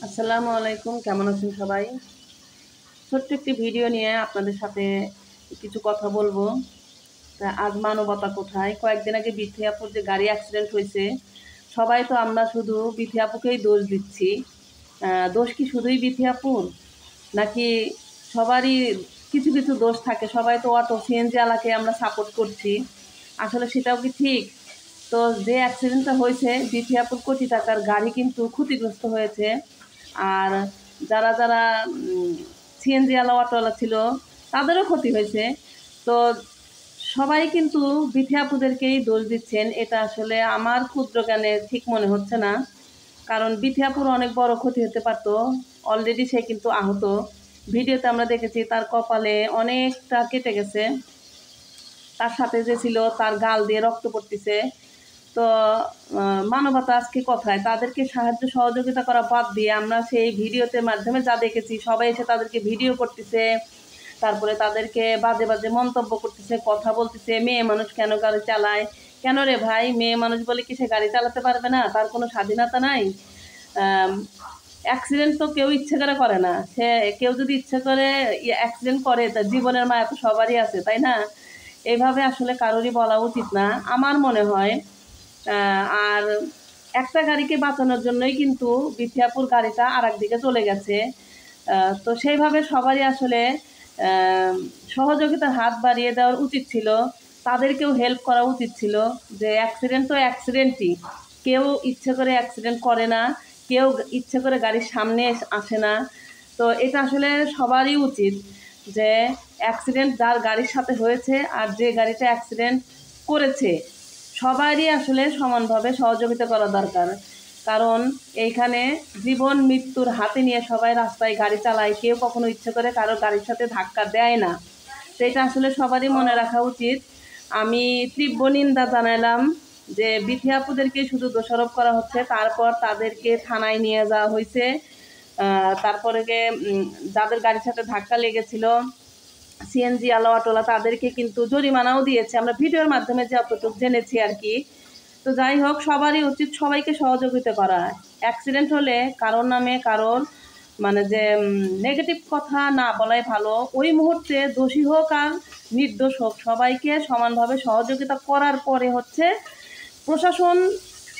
আসসালামু আলাইকুম, কেমন আছেন সবাই? ছোট্ট একটি ভিডিও নিয়ে আপনাদের সাথে কিছু কথা বলবো। তা আজ মানবতা কোথায়? কয়েকদিন আগে বিথী আপুর যে গাড়ি অ্যাক্সিডেন্ট হয়েছে, সবাই তো আমরা শুধু বিথী আপুকেই দোষ দিচ্ছি। দোষ কি শুধুই বিথী আপুর, নাকি সবারই কিছু কিছু দোষ থাকে? সবাই তো অটো সিএনজি আলাকে আমরা সাপোর্ট করছি, আসলে সেটাও কি ঠিক? তো যে অ্যাক্সিডেন্টটা হয়েছে, বিথী আপুর কোটি টাকার গাড়ি কিন্তু ক্ষতিগ্রস্ত হয়েছে। আর যারা যারা সিএনজি আলা অটোওয়ালা ছিল, তাদেরও ক্ষতি হয়েছে। তো সবাই কিন্তু বিথী আপুদেরকেই দোষ দিচ্ছেন, এটা আসলে আমার ক্ষুদ্র জ্ঞানে ঠিক মনে হচ্ছে না। কারণ বিথী আপুর অনেক বড় ক্ষতি হতে পারত। অলরেডি সে কিন্তু আহত। ভিডিওতে আমরা দেখেছি তার কপালে অনেকটা কেটে গেছে। তার সাথে যে ছিল তার গাল দিয়ে রক্ত পড়তেছে। তো মানবতা আজকে কোথায়? তাদেরকে সাহায্য সহযোগিতা করা বাদ দিয়ে আমরা সেই ভিডিওতে মাধ্যমে যা দেখেছি, সবাই এসে তাদেরকে ভিডিও করতেছে, তারপরে তাদেরকে বাজে বাজে মন্তব্য করতেছে, কথা বলতেছে, মেয়ে মানুষ কেন গাড়ি চালায়? কেন রে ভাই, মেয়ে মানুষ বলে কি সে গাড়ি চালাতে পারবে না? তার কোনো স্বাধীনতা নাই? অ্যাক্সিডেন্ট তো কেউ ইচ্ছে করে করে না। সে কেউ যদি ইচ্ছে করে অ্যাক্সিডেন্ট করে, তার জীবনের মায়া তো সবারই আছে, তাই না? এইভাবে আসলে কারোরই বলা উচিত না আমার মনে হয়। আর একটা গাড়িকে বাঁচানোর জন্যই কিন্তু বিথী আপুর গাড়িটা আর একদিকে চলে গেছে। তো সেইভাবে সবারই আসলে সহযোগিতার হাত বাড়িয়ে দেওয়ার উচিত ছিল। তাদেরকেও হেল্প করা উচিত ছিল। যে অ্যাক্সিডেন্ট তো অ্যাক্সিডেন্টই, কেউ ইচ্ছে করে অ্যাক্সিডেন্ট করে না, কেউ ইচ্ছে করে গাড়ির সামনে আসে না। তো এটা আসলে সবারই উচিত যে অ্যাক্সিডেন্ট যার গাড়ির সাথে হয়েছে আর যে গাড়িটা অ্যাক্সিডেন্ট করেছে, সবারই আসলে সমানভাবে সহযোগিতা করা দরকার। কারণ এইখানে জীবন মৃত্যুর হাতে নিয়ে সবাই রাস্তায় গাড়ি চালায়, কেউ কখনো ইচ্ছে করে কারো গাড়ির সাথে ধাক্কা দেয় না। তো এটা আসলে সবারই মনে রাখা উচিত। আমি তীব্র নিন্দা জানালাম যে বিথী আপুদেরকে শুধু দোষারোপ করা হচ্ছে, তারপর তাদেরকে থানায় নিয়ে যাওয়া হয়েছে। তারপরে যাদের গাড়ির সাথে ধাক্কা লেগেছিল সিএনজি আলা অটোলা, তাদেরকে কিন্তু জরিমানাও দিয়েছে, আমরা ভিডিওর মাধ্যমে যতটুকু জেনেছি আর কি। তো যাই হোক, সবারই উচিত সবাইকে সহযোগিতা করা। অ্যাক্সিডেন্ট হলে কারোর নামে কারোর মানে যে নেগেটিভ কথা না বলাই ভালো। ওই মুহূর্তে দোষী হোক আর নির্দোষ হোক, সবাইকে সমানভাবে সহযোগিতা করার পরে হচ্ছে প্রশাসন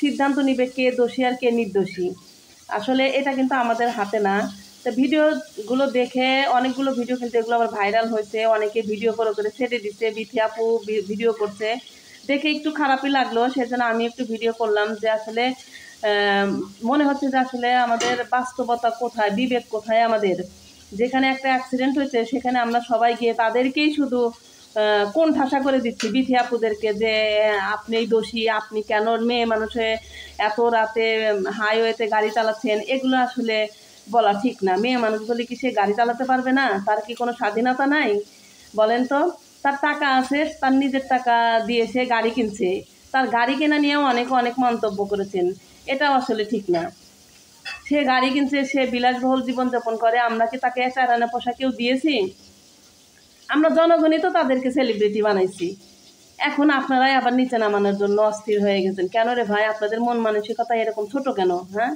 সিদ্ধান্ত নিবে কে দোষী আর কে নির্দোষী। আসলে এটা কিন্তু আমাদের হাতে না। তো ভিডিওগুলো দেখে অনেকগুলো ভিডিও কিন্তু এগুলো আবার ভাইরাল হয়েছে, অনেকে ভিডিও করে করে ছেড়ে দিচ্ছে, বিথী আপু ভিডিও করছে, দেখে একটু খারাপই লাগলো। সেজন্য আমি একটু ভিডিও করলাম যে আসলে মনে হচ্ছে যে আসলে আমাদের বাস্তবতা কোথায়, বিবেক কোথায় আমাদের? যেখানে একটা অ্যাক্সিডেন্ট হয়েছে সেখানে আমরা সবাই গিয়ে তাদেরকেই শুধু কোন ঠাসা করে দিচ্ছি, বিথী আপুদেরকে, যে আপনি দোষী, আপনি কেন মেয়ে মানুষে এত রাতে হাইওয়েতে গাড়ি চালাচ্ছেন। এগুলো আসলে বলা ঠিক না। মেয়ে মানুষ বলে কি সে গাড়ি চালাতে পারবে না? তার কি কোনো স্বাধীনতা নাই? বলেন তো। তার টাকা আছে, তার নিজের টাকা দিয়ে সে গাড়ি কিনছে। তার গাড়ি কেনা নিয়েও অনেকে অনেক মন্তব্য করেছেন, এটাও আসলে ঠিক না। সে গাড়ি কিনছে, সে বিলাসবহুল জীবনযাপন করে, আমরা কি তাকে 4 আনা পয়সা কেউ দিয়েছি? আমরা জনগণই তো তাদেরকে সেলিব্রিটি বানাইছি। এখন আপনারাই আবার নিচে নামানোর জন্য অস্থির হয়ে গেছেন। কেন রে ভাই, আপনাদের মন মানসিকতা এরকম ছোট কেন? হ্যাঁ,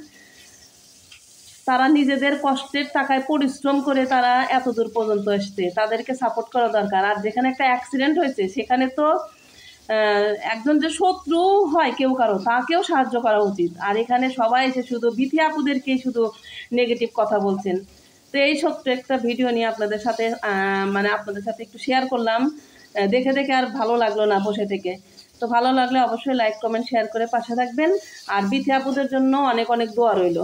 তারা নিজেদের কষ্টের টাকায় পরিশ্রম করে তারা এত দূর পর্যন্ত এসছে, তাদেরকে সাপোর্ট করা দরকার। আর যেখানে একটা অ্যাক্সিডেন্ট হয়েছে সেখানে তো একজন যে শত্রু হয় কেউ কারো, তাকেও সাহায্য করা উচিত। আর এখানে সবাই এসে শুধু বিথী আপুদেরকেই শুধু নেগেটিভ কথা বলছেন। তো এই ছোট্ট একটা ভিডিও নিয়ে আপনাদের সাথে আপনাদের সাথে একটু শেয়ার করলাম। দেখে দেখে আর ভালো লাগলো না বসে থেকে। তো ভালো লাগলে অবশ্যই লাইক কমেন্ট শেয়ার করে পাশে থাকবেন। আর বিথী আপুদের জন্য অনেক অনেক দোয়া রইল।